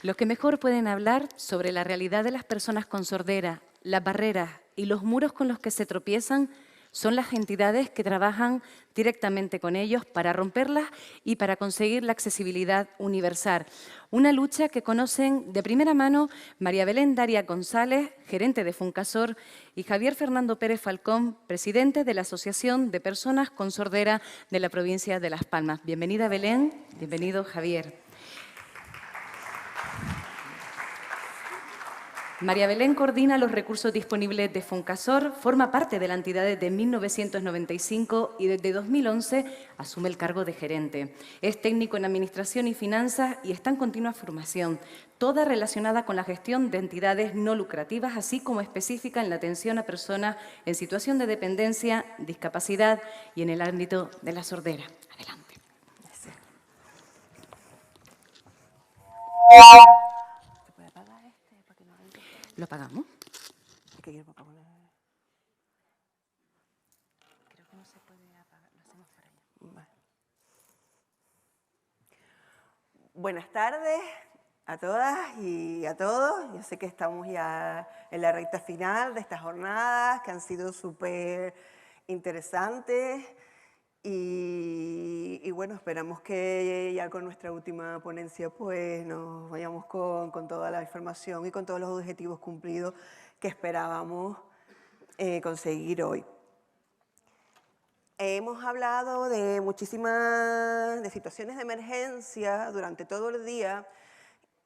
Los que mejor pueden hablar sobre la realidad de las personas con sordera, las barreras y los muros con los que se tropiezan son las entidades que trabajan directamente con ellos para romperlas y para conseguir la accesibilidad universal. Una lucha que conocen de primera mano María Belén Daria González, gerente de Funcasor, y Javier Fernando Pérez Falcón, presidente de la Asociación de Personas con Sordera de la provincia de Las Palmas. Bienvenida Belén, bienvenido Javier. María Belén coordina los recursos disponibles de Funcasor, forma parte de la entidad desde 1995 y desde 2011 asume el cargo de gerente. Es técnico en Administración y Finanzas y está en continua formación, toda relacionada con la gestión de entidades no lucrativas, así como específica en la atención a personas en situación de dependencia, discapacidad y en el ámbito de la sordera. Adelante. ¿Lo apagamos? Creo que no se puede apagar, lo hacemos para allá. Vale. Buenas tardes a todas y a todos. Yo sé que estamos ya en la recta final de estas jornadas que han sido súper interesantes y bueno, esperamos que ya con nuestra última ponencia pues nos vayamos con toda la información y con todos los objetivos cumplidos que esperábamos conseguir hoy. Hemos hablado de muchísimas situaciones de emergencia durante todo el día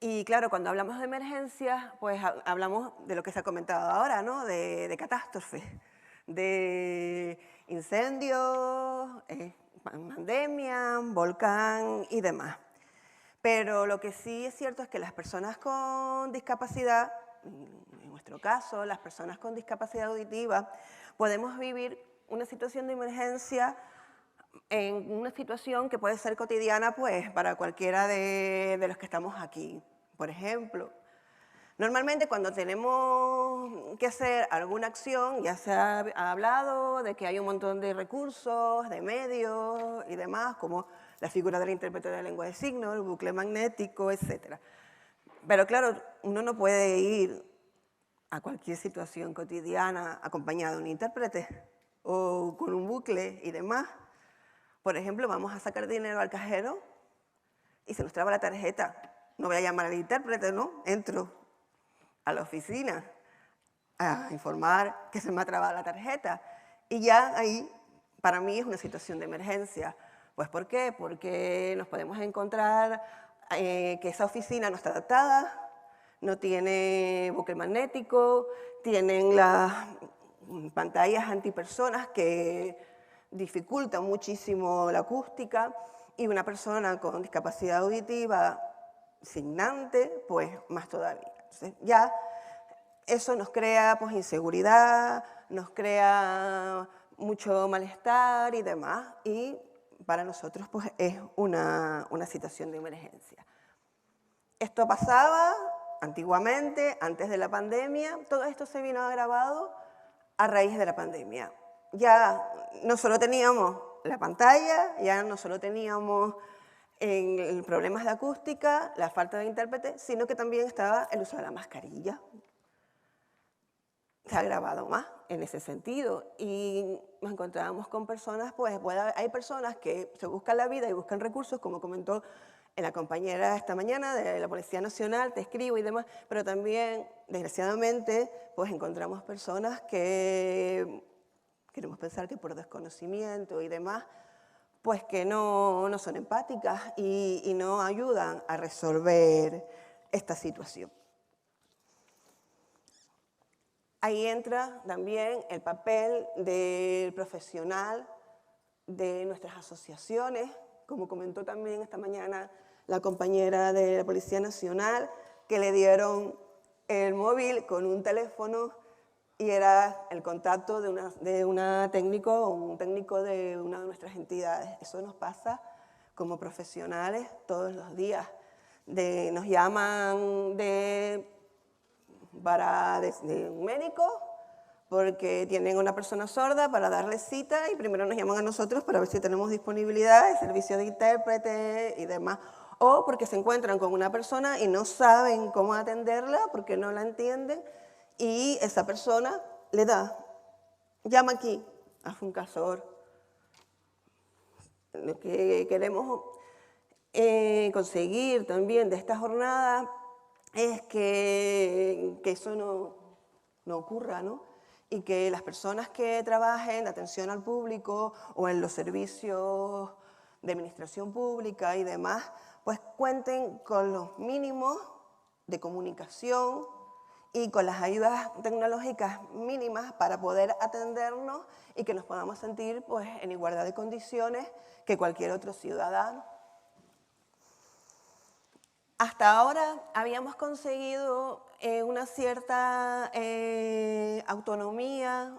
y claro, cuando hablamos de emergencias, pues hablamos de lo que se ha comentado ahora, ¿no? De catástrofes, de incendios, pandemia, volcán y demás. Pero lo que sí es cierto es que las personas con discapacidad, en nuestro caso, las personas con discapacidad auditiva, podemos vivir una situación de emergencia en una situación que puede ser cotidiana pues, para cualquiera de los que estamos aquí. Por ejemplo, normalmente cuando tenemos que hacer alguna acción, ya se ha hablado de que hay un montón de recursos, de medios y demás, como la figura del intérprete de lengua de signos, el bucle magnético, etc. Pero claro, uno no puede ir a cualquier situación cotidiana acompañado de un intérprete o con un bucle y demás. Por ejemplo, vamos a sacar dinero al cajero y se nos traba la tarjeta. No voy a llamar al intérprete, ¿no? Entro a la oficina a informar que se me ha trabado la tarjeta. Y ya ahí, para mí, es una situación de emergencia. Pues, ¿por qué? Porque nos podemos encontrar que esa oficina no está adaptada, no tiene bucle magnético, tienen las pantallas antipersonas que dificultan muchísimo la acústica y una persona con discapacidad auditiva signante, pues más todavía. Entonces, ya eso nos crea pues, inseguridad, nos crea mucho malestar y demás, y para nosotros pues, es una situación de emergencia. Esto pasaba antiguamente, antes de la pandemia, todo esto se vino agravado a raíz de la pandemia. Ya no solo teníamos la pantalla, ya no solo teníamos problemas de acústica, la falta de intérprete, sino que también estaba el uso de la mascarilla. Se ha agravado más en ese sentido y nos encontrábamos con personas, pues hay personas que se buscan la vida y buscan recursos, como comentó la compañera esta mañana de la Policía Nacional, Te Escribo y demás, pero también, desgraciadamente, pues encontramos personas que queremos pensar que por desconocimiento y demás, pues que no son empáticas y no ayudan a resolver esta situación. Ahí entra también el papel del profesional de nuestras asociaciones, como comentó también esta mañana la compañera de la Policía Nacional, que le dieron el móvil con un teléfono y era el contacto de un técnico o un técnico de una de nuestras entidades. Eso nos pasa como profesionales todos los días. Nos llaman de un médico porque tienen una persona sorda para darle cita y primero nos llaman a nosotros para ver si tenemos disponibilidad de servicio de intérprete y demás. o porque se encuentran con una persona y no saben cómo atenderla porque no la entienden y esa persona le da, llama aquí a Funcasor. Lo que queremos conseguir también de esta jornada es que eso no ocurra, ¿no? Y que las personas que trabajen de atención al público o en los servicios de administración pública y demás, pues cuenten con los mínimos de comunicación y con las ayudas tecnológicas mínimas para poder atendernos y que nos podamos sentir pues, en igualdad de condiciones que cualquier otro ciudadano. Hasta ahora habíamos conseguido una cierta autonomía,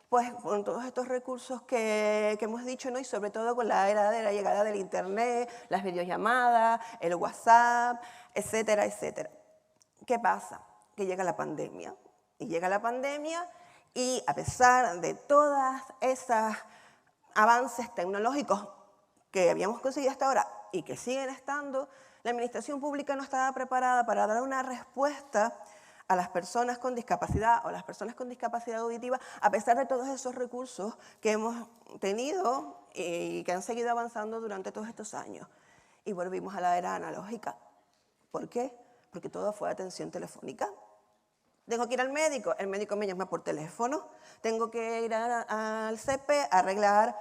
pues con todos estos recursos que hemos dicho, ¿no? Y sobre todo con la era de la llegada del Internet, las videollamadas, el WhatsApp, etcétera, etcétera. ¿Qué pasa? Que llega la pandemia. Y llega la pandemia y a pesar de todos esos avances tecnológicos que habíamos conseguido hasta ahora y que siguen estando, la administración pública no estaba preparada para dar una respuesta a las personas con discapacidad o a las personas con discapacidad auditiva, a pesar de todos esos recursos que hemos tenido y que han seguido avanzando durante todos estos años. Y volvimos a la era analógica. ¿Por qué? Porque todo fue atención telefónica. Tengo que ir al médico, el médico me llama por teléfono. Tengo que ir al CEPE a arreglar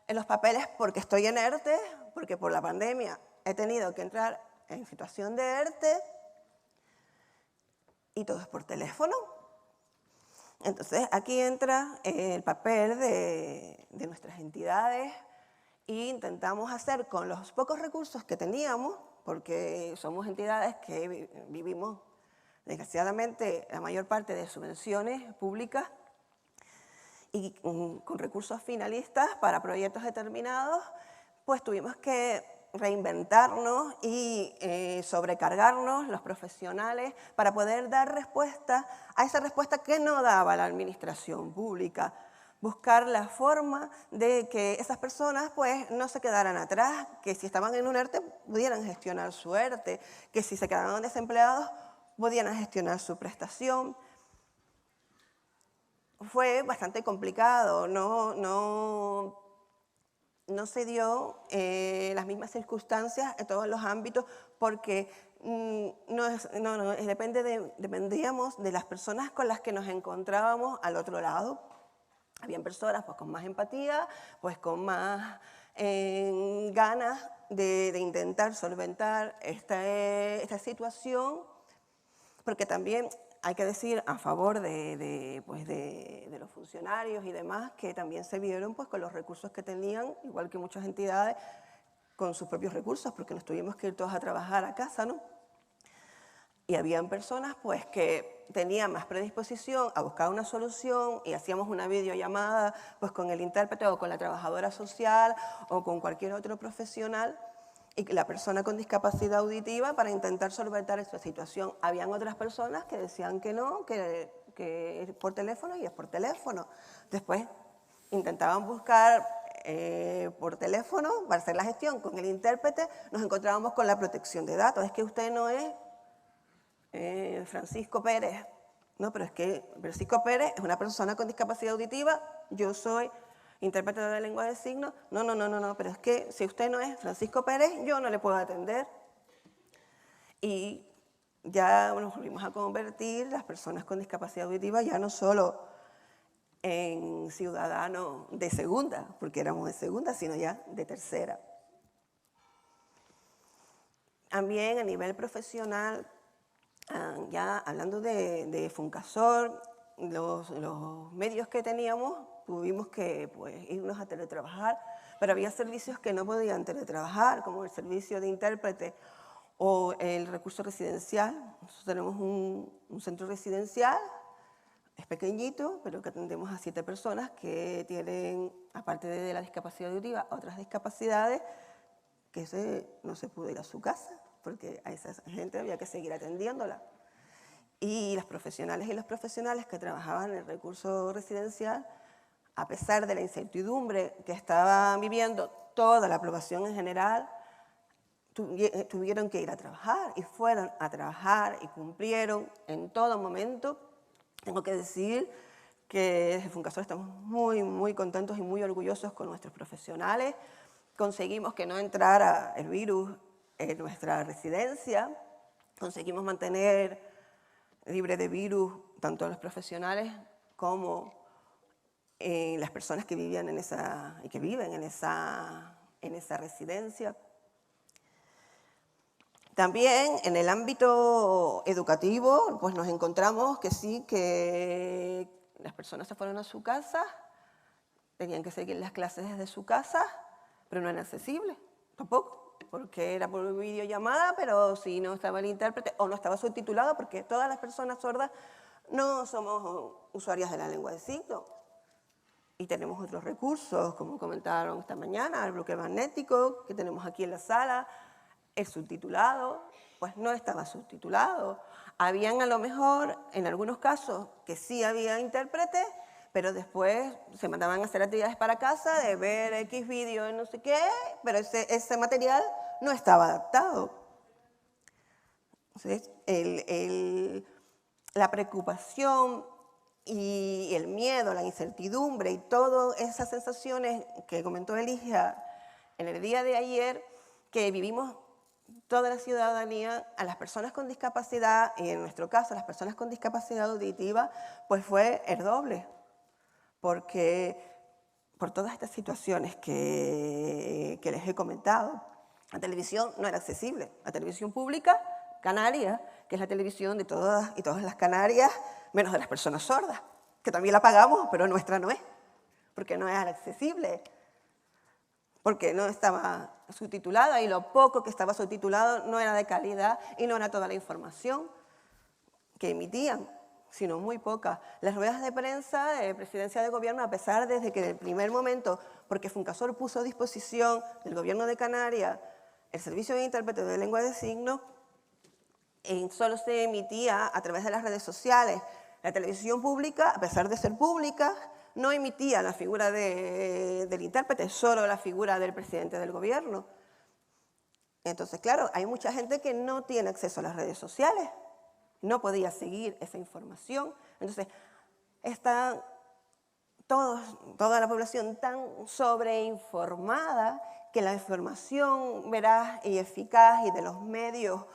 los papeles porque estoy en ERTE, porque por la pandemia he tenido que entrar en situación de ERTE y todo es por teléfono. Entonces aquí entra el papel de nuestras entidades e intentamos hacer con los pocos recursos que teníamos, porque somos entidades que vivimos desgraciadamente la mayor parte de subvenciones públicas y con recursos finalistas para proyectos determinados, pues tuvimos que reinventarnos y sobrecargarnos los profesionales para poder dar respuesta a esa respuesta que no daba la administración pública. Buscar la forma de que esas personas pues, no se quedaran atrás, que si estaban en un ERTE pudieran gestionar su ERTE, que si se quedaban desempleados pudieran gestionar su prestación. Fue bastante complicado, no se dio las mismas circunstancias en todos los ámbitos porque dependíamos de las personas con las que nos encontrábamos al otro lado. Habían personas pues, con más empatía, pues, con más ganas de intentar solventar esta situación, porque también hay que decir a favor de los funcionarios y demás que también se vieron pues, con los recursos que tenían, igual que muchas entidades, con sus propios recursos, porque nos tuvimos que ir todos a trabajar a casa, ¿no? Y habían personas pues, que tenían más predisposición a buscar una solución y hacíamos una videollamada pues, con el intérprete o con la trabajadora social o con cualquier otro profesional y la persona con discapacidad auditiva para intentar solventar esa situación. Habían otras personas que decían que no, que es por teléfono y es por teléfono. Después intentaban buscar por teléfono para hacer la gestión con el intérprete, nos encontrábamos con la protección de datos. Es que usted no es Francisco Pérez, no, pero es que Francisco Pérez es una persona con discapacidad auditiva, yo soy intérprete de lengua de signos, no, pero es que si usted no es Francisco Pérez, yo no le puedo atender. Y ya nos volvimos a convertir las personas con discapacidad auditiva ya no solo en ciudadanos de segunda, porque éramos de segunda, sino ya de tercera. También a nivel profesional, ya hablando de Funcasor, los medios que teníamos, tuvimos que pues, irnos a teletrabajar, pero había servicios que no podían teletrabajar, como el servicio de intérprete o el recurso residencial. Nosotros tenemos un centro residencial, es pequeñito, pero que atendemos a 7 personas que tienen, aparte de la discapacidad auditiva, otras discapacidades que no se pudo ir a su casa, porque a esa gente había que seguir atendiéndola. Y las profesionales y los profesionales que trabajaban en el recurso residencial, a pesar de la incertidumbre que estaba viviendo toda la población en general, tuvieron que ir a trabajar y fueron a trabajar y cumplieron en todo momento. Tengo que decir que desde Funcasor estamos muy, muy contentos y muy orgullosos con nuestros profesionales. Conseguimos que no entrara el virus en nuestra residencia, conseguimos mantener libre de virus tanto a los profesionales como las personas que vivían en esa, y que viven en esa residencia. También en el ámbito educativo, pues nos encontramos que sí, que las personas se fueron a su casa, tenían que seguir las clases desde su casa, pero no era accesible tampoco, porque era por videollamada, pero si no estaba el intérprete o no estaba subtitulado, porque todas las personas sordas no somos usuarias de la lengua de signos. Y tenemos otros recursos, como comentaron esta mañana, el bloque magnético que tenemos aquí en la sala, el subtitulado, pues no estaba subtitulado. Habían a lo mejor, en algunos casos, que sí había intérpretes, pero después se mandaban a hacer actividades para casa, de ver X vídeo y no sé qué, pero ese material no estaba adaptado. Entonces, la preocupación y el miedo, la incertidumbre y todas esas sensaciones que comentó Eligia en el día de ayer, que vivimos toda la ciudadanía, a las personas con discapacidad, y en nuestro caso a las personas con discapacidad auditiva, pues fue el doble, porque por todas estas situaciones que les he comentado, la televisión no era accesible. La televisión pública, canaria, que es la televisión de todas y todas las Canarias, menos de las personas sordas, que también la pagamos, pero nuestra no es, porque no era accesible, porque no estaba subtitulada y lo poco que estaba subtitulado no era de calidad y no era toda la información que emitían, sino muy poca. Las ruedas de prensa de presidencia de gobierno, a pesar desde que en el primer momento, porque Funcasor puso a disposición del gobierno de Canarias el servicio de intérprete de lengua de signos, solo se emitía a través de las redes sociales. La televisión pública, a pesar de ser pública, no emitía la figura del intérprete, solo la figura del presidente del gobierno. Entonces, claro, hay mucha gente que no tiene acceso a las redes sociales, no podía seguir esa información. Entonces, está toda la población tan sobreinformada que la información veraz y eficaz y de los medios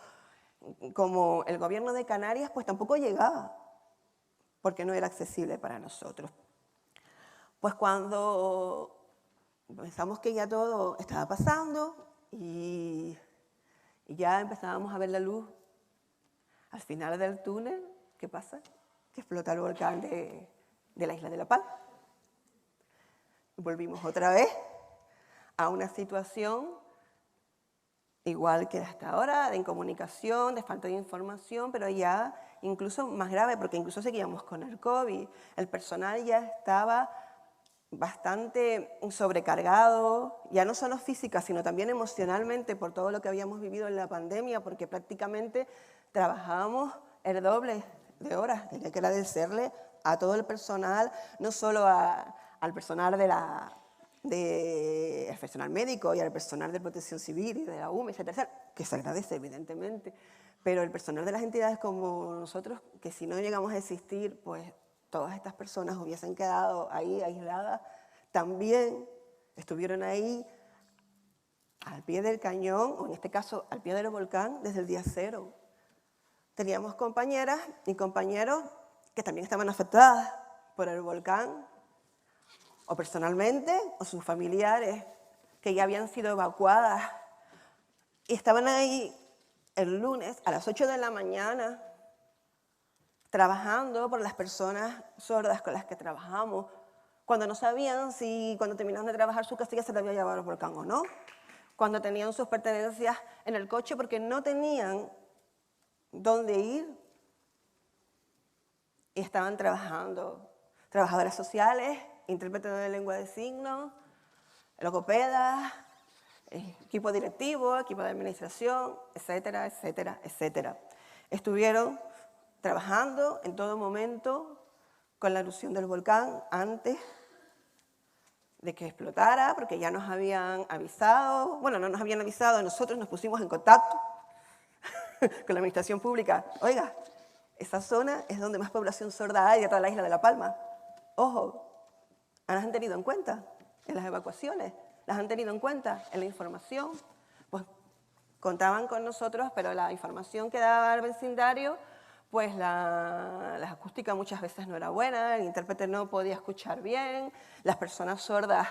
como el gobierno de Canarias, pues tampoco llegaba, porque no era accesible para nosotros. Pues cuando pensamos que ya todo estaba pasando y ya empezábamos a ver la luz al final del túnel, ¿qué pasa? Que explota el volcán de la isla de La Palma. Volvimos otra vez a una situación igual que hasta ahora, de incomunicación, de falta de información, pero ya incluso más grave, porque incluso seguíamos con el COVID. El personal ya estaba bastante sobrecargado, ya no solo física, sino también emocionalmente por todo lo que habíamos vivido en la pandemia, porque prácticamente trabajábamos el doble de horas. Tenía que agradecerle a todo el personal, no solo al personal el personal médico y al personal de protección civil y de la UME, etcétera, que se agradece evidentemente, pero el personal de las entidades como nosotros, que si no llegamos a existir, pues todas estas personas hubiesen quedado ahí aisladas, también estuvieron ahí al pie del cañón, o en este caso al pie del volcán, desde el día cero. Teníamos compañeras y compañeros que también estaban afectadas por el volcán, o personalmente, o sus familiares, que ya habían sido evacuadas, y estaban ahí el lunes a las 8 de la mañana, trabajando por las personas sordas con las que trabajamos, cuando no sabían si cuando terminaban de trabajar su casilla se le había llevado el volcán o no, cuando tenían sus pertenencias en el coche porque no tenían dónde ir, y estaban trabajando, trabajadoras sociales, intérpretes de lengua de signos, logopedas, equipo directivo, equipo de administración, etcétera, etcétera, etcétera. Estuvieron trabajando en todo momento con la erupción del volcán antes, de que explotara, porque ya nos habían avisado, bueno, no nos habían avisado, nosotros nos pusimos en contacto con la administración pública. Oiga, esa zona es donde más población sorda hay de toda la isla de La Palma. Ojo, las han tenido en cuenta en las evacuaciones, las han tenido en cuenta en la información. Pues contaban con nosotros, pero la información que daba el vecindario, pues la acústica muchas veces no era buena, el intérprete no podía escuchar bien, las personas sordas,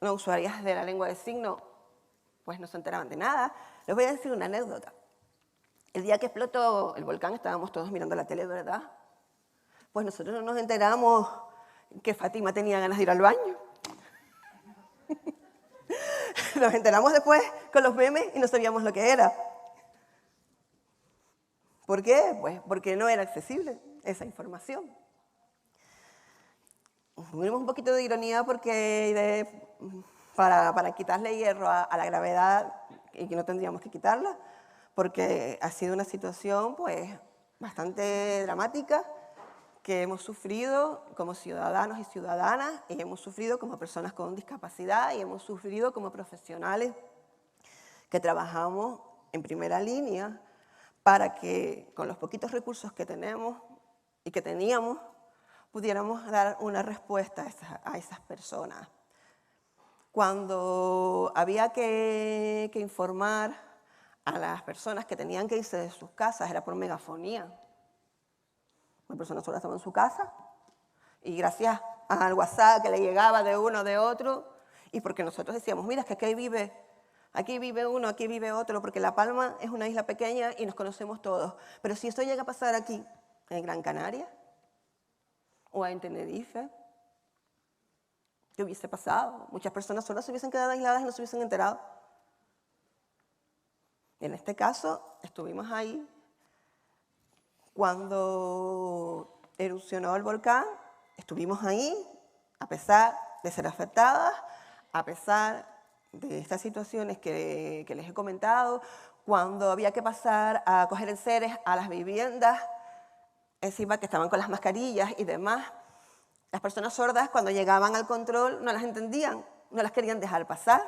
no usuarias de la lengua de signos, pues no se enteraban de nada. Les voy a decir una anécdota. El día que explotó el volcán estábamos todos mirando la tele, ¿verdad? Pues nosotros no nos enteramos que Fátima tenía ganas de ir al baño. Nos enteramos después con los memes y no sabíamos lo que era. ¿Por qué? Pues porque no era accesible esa información. Tuvimos un poquito de ironía porque para quitarle hierro a la gravedad, y que no tendríamos que quitarla, porque ha sido una situación pues bastante dramática que hemos sufrido como ciudadanos y ciudadanas, y hemos sufrido como personas con discapacidad, y hemos sufrido como profesionales que trabajamos en primera línea para que con los poquitos recursos que tenemos y que teníamos pudiéramos dar una respuesta a esas personas. Cuando había que informar a las personas que tenían que irse de sus casas, era por megafonía. Una persona sola estaba en su casa y gracias al WhatsApp que le llegaba de uno o de otro, y porque nosotros decíamos, mira, es que aquí vive uno, aquí vive otro, porque La Palma es una isla pequeña y nos conocemos todos. Pero si esto llega a pasar aquí, en Gran Canaria, o en Tenerife, ¿qué hubiese pasado? Muchas personas solas se hubiesen quedado aisladas y no se hubiesen enterado. En este caso, estuvimos ahí cuando erupcionó el volcán, estuvimos ahí, a pesar de ser afectadas, a pesar de estas situaciones que les he comentado, cuando había que pasar a coger enseres a las viviendas, encima que estaban con las mascarillas y demás, las personas sordas cuando llegaban al control no las entendían, no las querían dejar pasar.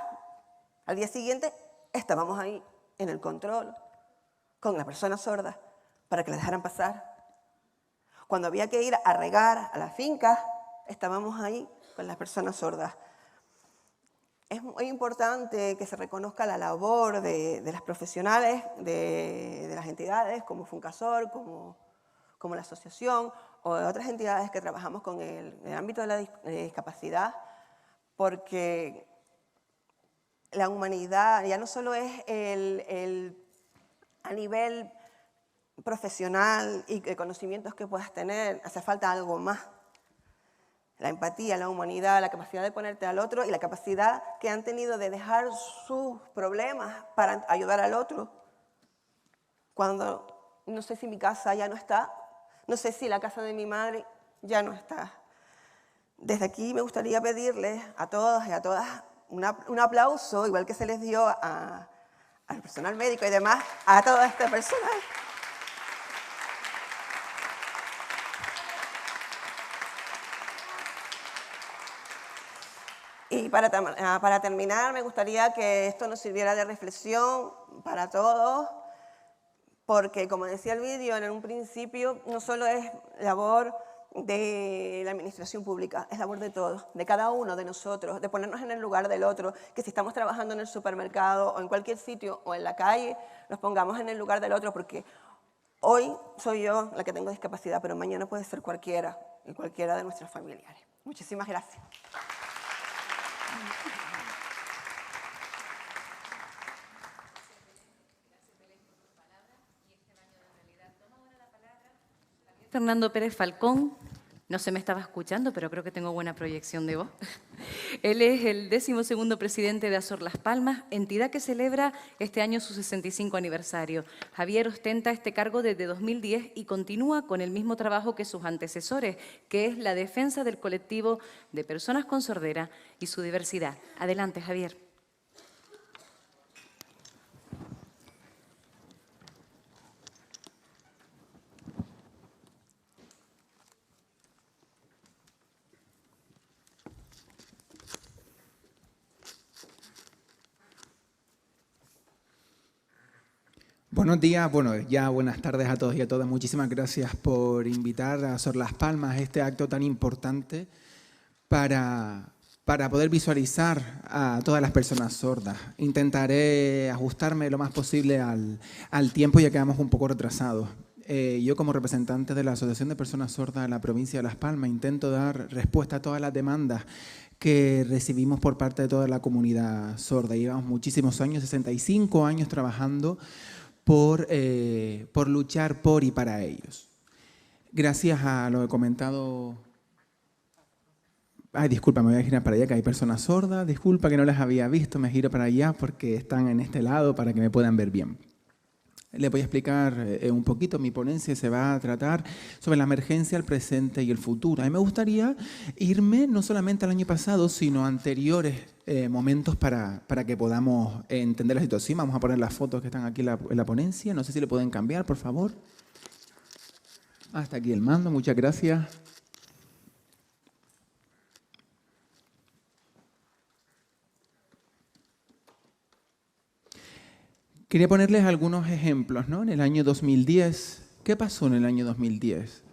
Al día siguiente estábamos ahí en el control con las personas sordas para que las dejaran pasar. Cuando había que ir a regar a las fincas, estábamos ahí con las personas sordas. Es muy importante que se reconozca la labor de las profesionales, de las entidades como Funcasor, como la asociación o de otras entidades que trabajamos con en el ámbito de la discapacidad, porque la humanidad ya no solo es a nivel profesional y de conocimientos que puedas tener, hace falta algo más. La empatía, la humanidad, la capacidad de ponerte al otro y la capacidad que han tenido de dejar sus problemas para ayudar al otro. Cuando no sé si mi casa ya no está, no sé si la casa de mi madre ya no está. Desde aquí me gustaría pedirles a todos y a todas un aplauso, igual que se les dio al personal médico y demás, a todo este personal. Y para terminar, me gustaría que esto nos sirviera de reflexión para todos, porque como decía el vídeo en un principio, no solo es labor de la administración pública, es labor de todos, de cada uno de nosotros, de ponernos en el lugar del otro, que si estamos trabajando en el supermercado o en cualquier sitio o en la calle, nos pongamos en el lugar del otro, porque hoy soy yo la que tengo discapacidad, pero mañana puede ser cualquiera y cualquiera de nuestros familiares. Muchísimas gracias. Fernando Pérez Falcón, no se me estaba escuchando, pero creo que tengo buena proyección de voz. Él es el 12º presidente de Azor Las Palmas, entidad que celebra este año su 65 aniversario. Javier ostenta este cargo desde 2010 y continúa con el mismo trabajo que sus antecesores, que es la defensa del colectivo de personas con sordera y su diversidad. Adelante, Javier. Buenos días, bueno, ya buenas tardes a todos y a todas. Muchísimas gracias por invitar a Sor Las Palmas a este acto tan importante para poder visualizar a todas las personas sordas. Intentaré ajustarme lo más posible al tiempo, ya que vamos un poco retrasados. Yo, como representante de la Asociación de Personas Sordas de la provincia de Las Palmas, intento dar respuesta a todas las demandas que recibimos por parte de toda la comunidad sorda. Llevamos muchísimos años, 65 años trabajando por luchar por y para ellos. Gracias a lo que he comentado... Ay, disculpa, me voy a girar para allá, que hay personas sordas. Disculpa que no las había visto, me giro para allá porque están en este lado para que me puedan ver bien. Les voy a explicar un poquito. Mi ponencia se va a tratar sobre la emergencia, el presente y el futuro. A mí me gustaría irme no solamente al año pasado, sino a anteriores momentos para que podamos entender la situación. Vamos a poner las fotos que están aquí en la ponencia. No sé si le pueden cambiar, por favor. Hasta aquí el mando, muchas gracias. Quería ponerles algunos ejemplos, ¿no? En el año 2010, ¿qué pasó en el año 2010?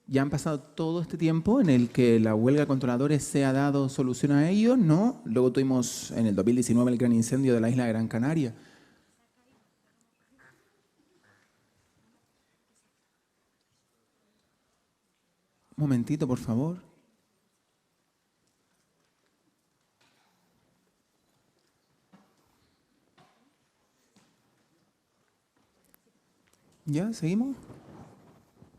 Ya han pasado todo este tiempo en el que la huelga de controladores se ha dado solución a ello, ¿no? Luego tuvimos en el 2019 el gran incendio de la isla de Gran Canaria. Un momentito, por favor. ¿Ya? ¿Seguimos?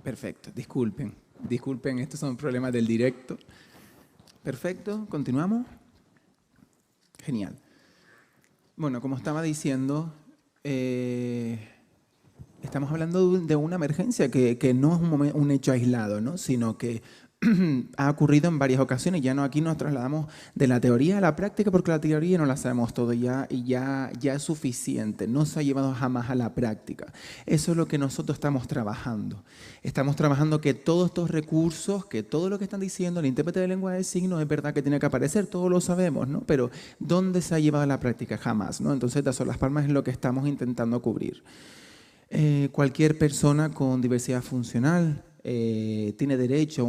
Perfecto, disculpen. Disculpen, estos son problemas del directo. Perfecto, continuamos. Genial. Bueno, como estaba diciendo, estamos hablando de una emergencia que no es un hecho aislado, ¿no? Sino que ha ocurrido en varias ocasiones. Ya no, aquí nos trasladamos de la teoría a la práctica, porque la teoría no la sabemos todo ya y ya es suficiente. No se ha llevado jamás a la práctica. Eso es lo que nosotros estamos trabajando. Estamos trabajando que todos estos recursos, que todo lo que están diciendo el intérprete de lengua de signos es verdad que tiene que aparecer, todos lo sabemos, ¿no? Pero ¿dónde se ha llevado a la práctica? Jamás, ¿no? Entonces, Sor Las Palmas es lo que estamos intentando cubrir. Cualquier persona con diversidad funcional tiene derecho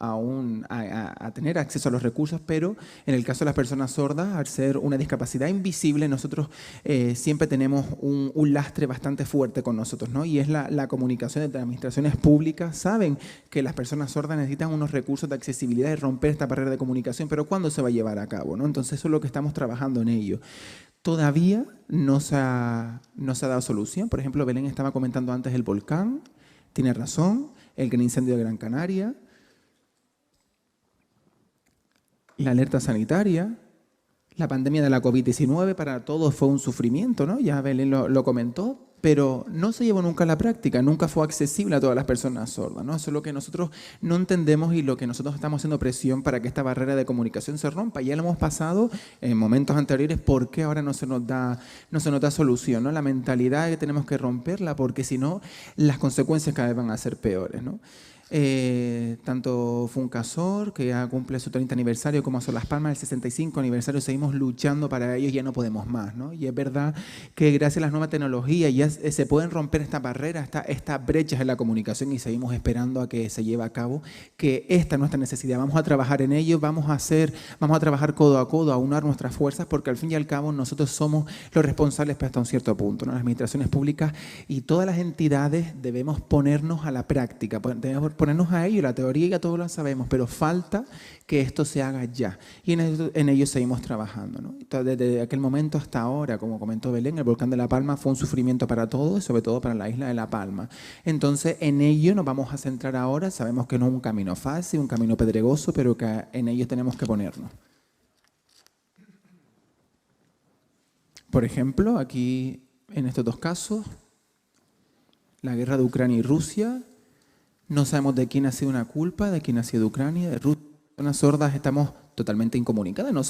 a tener acceso a los recursos, pero en el caso de las personas sordas, al ser una discapacidad invisible, nosotros siempre tenemos un lastre bastante fuerte con nosotros, ¿no? Y es la comunicación entre administraciones públicas. Saben que las personas sordas necesitan unos recursos de accesibilidad y romper esta barrera de comunicación, pero ¿cuándo se va a llevar a cabo, ¿no? Entonces eso es lo que estamos trabajando en ello. Todavía no se ha dado solución. Por ejemplo, Belén estaba comentando antes el volcán, tiene razón, el gran incendio de Gran Canaria, la alerta sanitaria, la pandemia de la COVID-19 para todos fue un sufrimiento, ¿no? Ya Belén lo comentó, pero no se llevó nunca a la práctica, nunca fue accesible a todas las personas sordas, ¿no? Eso es lo que nosotros no entendemos y lo que nosotros estamos haciendo presión para que esta barrera de comunicación se rompa. Ya lo hemos pasado en momentos anteriores, ¿por qué ahora no se nos da solución, ¿no? La mentalidad que tenemos que romperla, porque si no, las consecuencias cada vez van a ser peores, ¿no? Tanto Funcasor, que ya cumple su 30 aniversario, como Sor Las Palmas, el 65 aniversario, seguimos luchando para ellos, ya no podemos más, ¿no? Y es verdad que gracias a las nuevas tecnologías ya se pueden romper estas barreras, estas brechas en la comunicación, y seguimos esperando a que se lleve a cabo, que esta es nuestra necesidad. Vamos a trabajar en ello, vamos a trabajar codo a codo, a unar nuestras fuerzas, porque al fin y al cabo nosotros somos los responsables hasta un cierto punto, ¿no? Las administraciones públicas y todas las entidades debemos ponernos a la práctica, debemos ponernos a ello. La teoría ya todos la sabemos, pero falta que esto se haga ya. Y en ello seguimos trabajando, ¿no? Entonces, desde aquel momento hasta ahora, como comentó Belén, el volcán de La Palma fue un sufrimiento para todos, sobre todo para la isla de La Palma. Entonces, en ello nos vamos a centrar ahora. Sabemos que no es un camino fácil, un camino pedregoso, pero que en ello tenemos que ponernos. Por ejemplo, aquí, en estos dos casos, la guerra de Ucrania y Rusia. No sabemos de quién ha sido una culpa, de quién ha sido Ucrania, de Rusia. Personas sordas estamos totalmente incomunicadas, no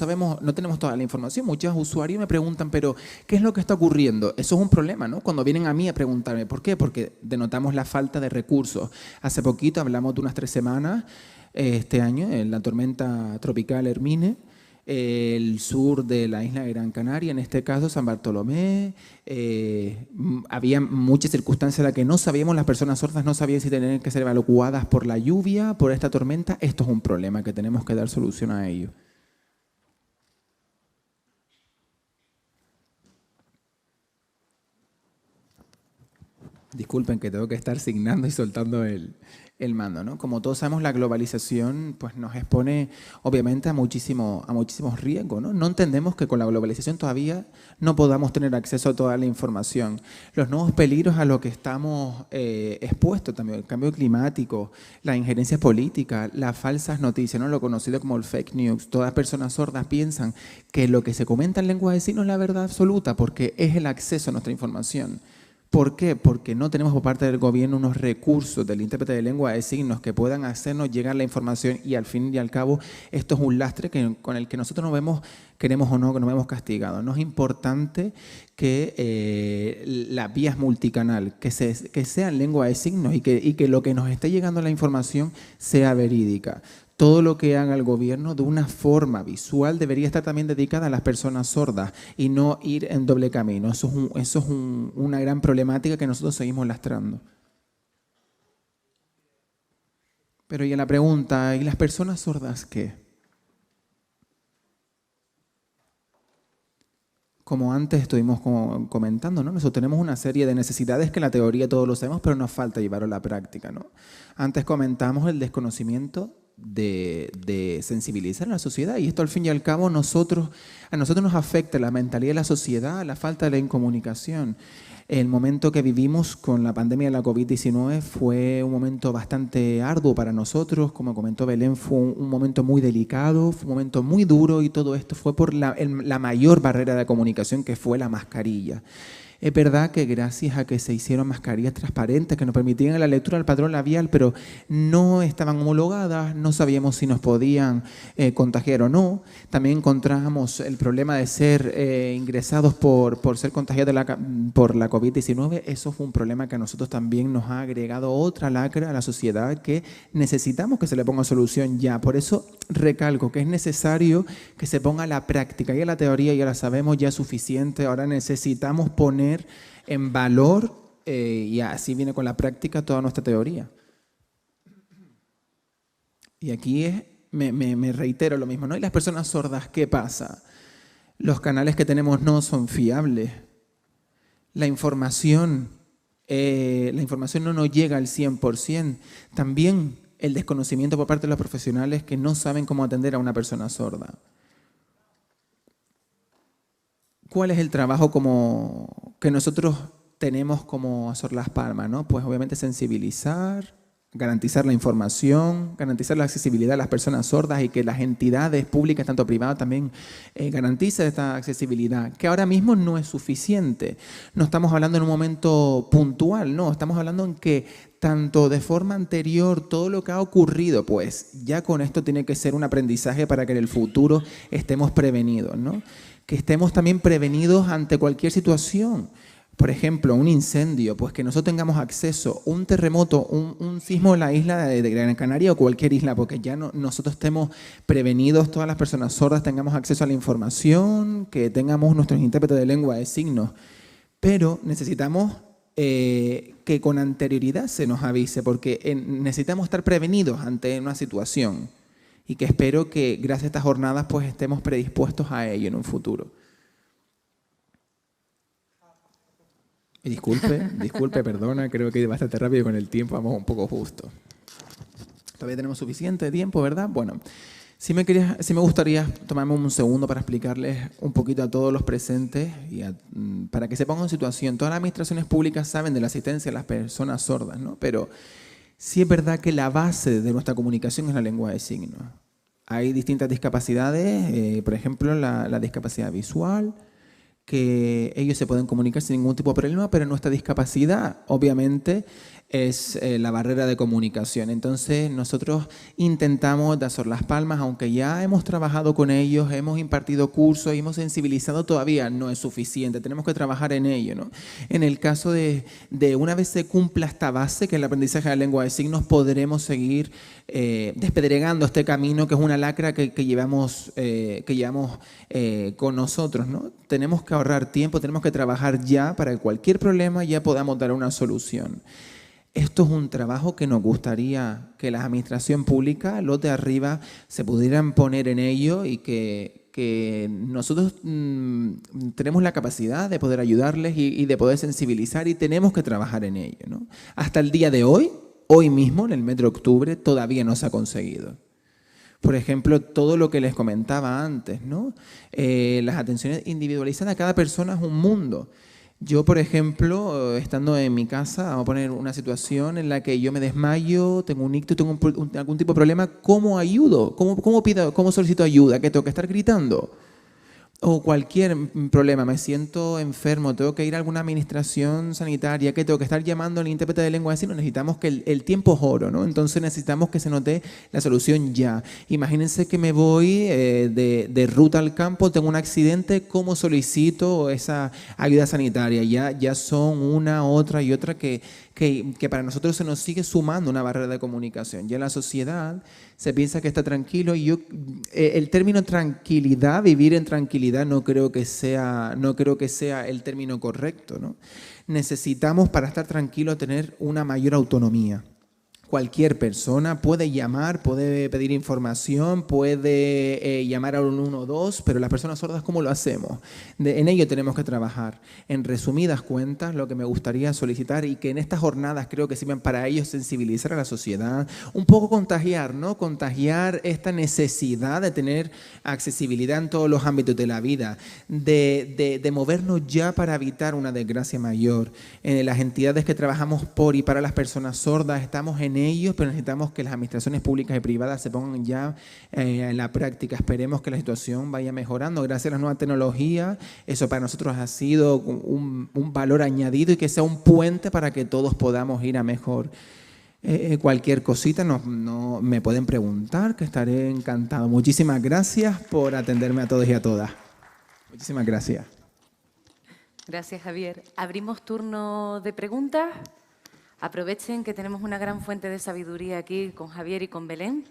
tenemos toda la información. Muchos usuarios me preguntan, pero ¿qué es lo que está ocurriendo? Eso es un problema, ¿no? Cuando vienen a mí a preguntarme, ¿por qué? Porque denotamos la falta de recursos. Hace poquito, hablamos de unas 3 semanas, este año, en la tormenta tropical Hermine, el sur de la isla de Gran Canaria, en este caso San Bartolomé. Había muchas circunstancias en las que no sabíamos, las personas sordas no sabían si tenían que ser evacuadas por la lluvia, por esta tormenta. Esto es un problema que tenemos que dar solución a ello. Disculpen que tengo que estar signando y soltando el mando, ¿no? Como todos sabemos, la globalización pues, nos expone obviamente a muchísimos riesgos, ¿no? No entendemos que con la globalización todavía no podamos tener acceso a toda la información. Los nuevos peligros a los que estamos expuestos también, el cambio climático, la injerencia política, las falsas noticias, ¿no? Lo conocido como el fake news. Todas personas sordas piensan que lo que se comenta en lengua de signos es la verdad absoluta porque es el acceso a nuestra información. ¿Por qué? Porque no tenemos por parte del gobierno unos recursos del intérprete de lengua de signos que puedan hacernos llegar la información y al fin y al cabo esto es un lastre con el que nosotros nos vemos, queremos o no, que nos vemos castigados. No es importante que las vías multicanal, que sean lengua de signos y que lo que nos esté llegando la información sea verídica. Todo lo que haga el gobierno de una forma visual debería estar también dedicada a las personas sordas y no ir en doble camino. Eso es una gran problemática que nosotros seguimos lastrando. Pero y a la pregunta, ¿y las personas sordas qué? Como antes estuvimos comentando, ¿no? Nosotros tenemos una serie de necesidades que en la teoría todos lo sabemos, pero nos falta llevarlo a la práctica, ¿no? Antes comentamos el desconocimiento de sensibilizar a la sociedad y esto al fin y al cabo a nosotros nos afecta la mentalidad de la sociedad, la falta de la incomunicación. El momento que vivimos con la pandemia de la COVID-19 fue un momento bastante arduo para nosotros, como comentó Belén, fue un momento muy delicado, fue un momento muy duro y todo esto fue por la mayor barrera de comunicación que fue la mascarilla. Es verdad que gracias a que se hicieron mascarillas transparentes que nos permitían la lectura del patrón labial, pero no estaban homologadas, no sabíamos si nos podían contagiar o no. También encontramos el problema de ser ingresados por ser contagiados por la COVID-19. Eso fue un problema que a nosotros también nos ha agregado otra lacra a la sociedad que necesitamos que se le ponga solución ya. Por eso recalco que es necesario que se ponga la práctica. Ya la teoría ya la sabemos, ya es suficiente. Ahora necesitamos poner en valor y así viene con la práctica toda nuestra teoría. Y aquí me reitero lo mismo, ¿no? ¿Y las personas sordas qué pasa? Los canales que tenemos no son fiables. La información no nos llega al 100%. También el desconocimiento por parte de los profesionales que no saben cómo atender a una persona sorda. ¿Cuál es el trabajo que nosotros tenemos como Azor Las Palmas, ¿no? Pues obviamente sensibilizar, garantizar la información, garantizar la accesibilidad a las personas sordas y que las entidades públicas, tanto privadas, también garanticen esta accesibilidad, que ahora mismo no es suficiente. No estamos hablando en un momento puntual, no, estamos hablando en que tanto de forma anterior, todo lo que ha ocurrido, pues ya con esto tiene que ser un aprendizaje para que en el futuro estemos prevenidos, ¿no? Que estemos también prevenidos ante cualquier situación. Por ejemplo, un incendio, pues que nosotros tengamos acceso, un terremoto, un sismo en la isla de Gran Canaria o cualquier isla, porque ya nosotros estemos prevenidos, todas las personas sordas tengamos acceso a la información, que tengamos nuestros intérpretes de lengua de signos. Pero necesitamos que con anterioridad se nos avise, porque necesitamos estar prevenidos ante una situación. Y que espero que gracias a estas jornadas pues estemos predispuestos a ello en un futuro. Y disculpe, perdona, creo que es bastante rápido con el tiempo, vamos un poco justo. Todavía tenemos suficiente tiempo, ¿verdad? Bueno, sí me gustaría tomarme un segundo para explicarles un poquito a todos los presentes y para que se pongan en situación. Todas las administraciones públicas saben de la asistencia a las personas sordas, ¿no? Pero sí es verdad que la base de nuestra comunicación es la lengua de signos. Hay distintas discapacidades, por ejemplo, la discapacidad visual, que ellos se pueden comunicar sin ningún tipo de problema, pero nuestra discapacidad, obviamente, es la barrera de comunicación. Entonces nosotros intentamos de Sor Las Palmas, aunque ya hemos trabajado con ellos, hemos impartido cursos, hemos sensibilizado, todavía no es suficiente, tenemos que trabajar en ello, ¿no? En el caso de una vez se cumpla esta base, que es el aprendizaje de la lengua de signos, podremos seguir despedregando este camino, que es una lacra que llevamos con nosotros, ¿no? Tenemos que ahorrar tiempo, tenemos que trabajar ya para que cualquier problema ya podamos dar una solución. Esto es un trabajo que nos gustaría que la administración pública, los de arriba, se pudieran poner en ello y que nosotros tenemos la capacidad de poder ayudarles y de poder sensibilizar y tenemos que trabajar en ello, ¿no? Hasta el día de hoy mismo, en el mes de octubre, todavía no se ha conseguido. Por ejemplo, todo lo que les comentaba antes, ¿no? Las atenciones individualizadas, cada persona es un mundo. Yo, por ejemplo, estando en mi casa, vamos a poner una situación en la que yo me desmayo, tengo un ictus, tengo algún tipo de problema, ¿cómo ayudo? ¿Cómo solicito ayuda? ¿Qué tengo que estar gritando? O cualquier problema, me siento enfermo, tengo que ir a alguna administración sanitaria, que tengo que estar llamando al intérprete de lengua de signos, necesitamos que el tiempo es oro, ¿no? Entonces necesitamos que se note la solución ya. Imagínense que me voy de ruta al campo, tengo un accidente, ¿cómo solicito esa ayuda sanitaria? Ya son una, otra y otra que para nosotros se nos sigue sumando una barrera de comunicación. Ya en la sociedad se piensa que está tranquilo y el término tranquilidad, vivir en tranquilidad, no creo que sea el término correcto, ¿no? Necesitamos, para estar tranquilos, tener una mayor autonomía. Cualquier persona puede llamar, puede pedir información, puede llamar a un 112, pero las personas sordas, ¿cómo lo hacemos? En ello tenemos que trabajar. En resumidas cuentas, lo que me gustaría solicitar y que en estas jornadas creo que sirven para ellos sensibilizar a la sociedad, un poco contagiar, ¿no? Contagiar esta necesidad de tener accesibilidad en todos los ámbitos de la vida, de movernos ya para evitar una desgracia mayor. Las entidades que trabajamos por y para las personas sordas estamos en ellos, pero necesitamos que las administraciones públicas y privadas se pongan ya en la práctica. Esperemos que la situación vaya mejorando gracias a las nuevas tecnologías. Eso para nosotros ha sido un valor añadido y que sea un puente para que todos podamos ir a mejor. Cualquier cosita no me pueden preguntar, que estaré encantado. Muchísimas gracias por atenderme a todos y a todas. Muchísimas gracias. Gracias, Javier. Abrimos turno de preguntas. Aprovechen que tenemos una gran fuente de sabiduría aquí con Javier y con Belén.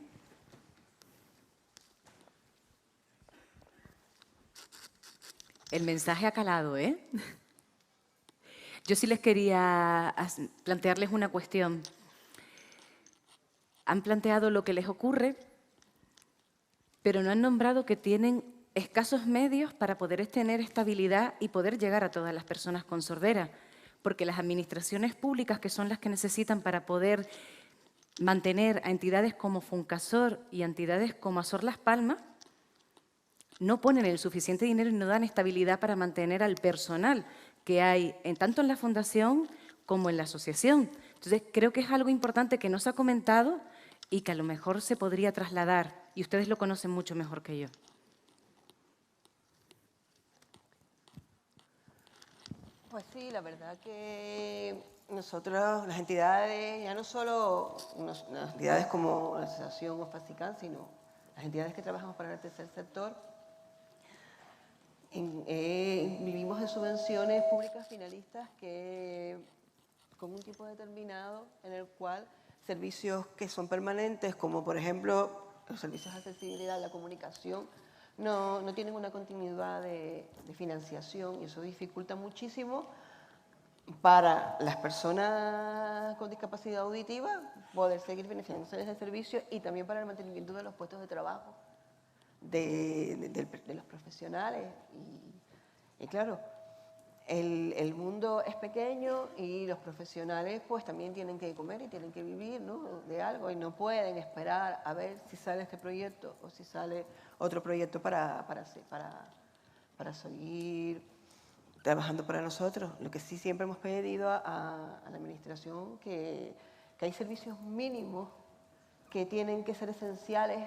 El mensaje ha calado, ¿eh? Yo sí les quería plantearles una cuestión. Han planteado lo que les ocurre, pero no han nombrado que tienen escasos medios para poder tener estabilidad y poder llegar a todas las personas con sordera, porque las administraciones públicas, que son las que necesitan para poder mantener a entidades como Funcasor y a entidades como Sor Las Palmas, no ponen el suficiente dinero y no dan estabilidad para mantener al personal que hay tanto en la fundación como en la asociación. Entonces, creo que es algo importante que no se ha comentado y que a lo mejor se podría trasladar, y ustedes lo conocen mucho mejor que yo. Pues sí, la verdad que nosotros, las entidades, ya no solo las entidades como la Asociación OFACICAN, sino las entidades que trabajamos para el tercer sector, vivimos de subvenciones públicas finalistas que, con un tipo determinado en el cual servicios que son permanentes, como por ejemplo los servicios de accesibilidad, la comunicación, no tienen una continuidad de financiación y eso dificulta muchísimo para las personas con discapacidad auditiva poder seguir beneficiándose de ese servicio y también para el mantenimiento de los puestos de trabajo de los profesionales. Y claro, el mundo es pequeño y los profesionales pues también tienen que comer y tienen que vivir, ¿no?, de algo y no pueden esperar a ver si sale este proyecto o si sale otro proyecto para seguir trabajando para nosotros. Lo que sí siempre hemos pedido a la administración que hay servicios mínimos que tienen que ser esenciales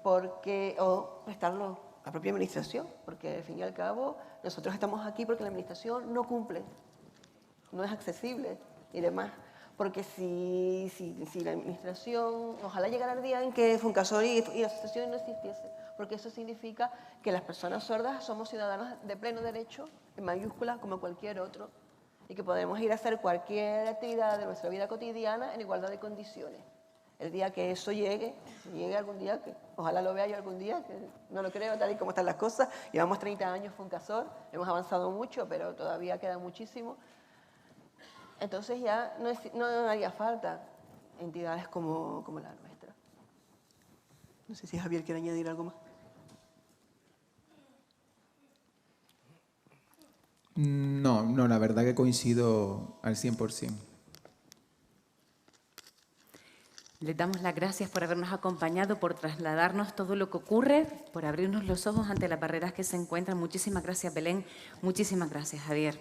o prestarlo la propia administración, porque al fin y al cabo nosotros estamos aquí porque la administración no cumple, no es accesible y demás. porque si la administración, ojalá llegara el día en que Funcasor y la asociación no existiese, porque eso significa que las personas sordas somos ciudadanos de pleno derecho, en mayúsculas, como cualquier otro, y que podemos ir a hacer cualquier actividad de nuestra vida cotidiana en igualdad de condiciones. El día que eso llegue algún día, que ojalá lo vea yo algún día, que no lo creo tal y como están las cosas. Llevamos 30 años Funcasor, hemos avanzado mucho, pero todavía queda muchísimo. Entonces ya no haría falta entidades como la nuestra. No sé si Javier quiere añadir algo más. No, la verdad que coincido al 100%. Les damos las gracias por habernos acompañado, por trasladarnos todo lo que ocurre, por abrirnos los ojos ante las barreras que se encuentran. Muchísimas gracias, Belén. Muchísimas gracias, Javier.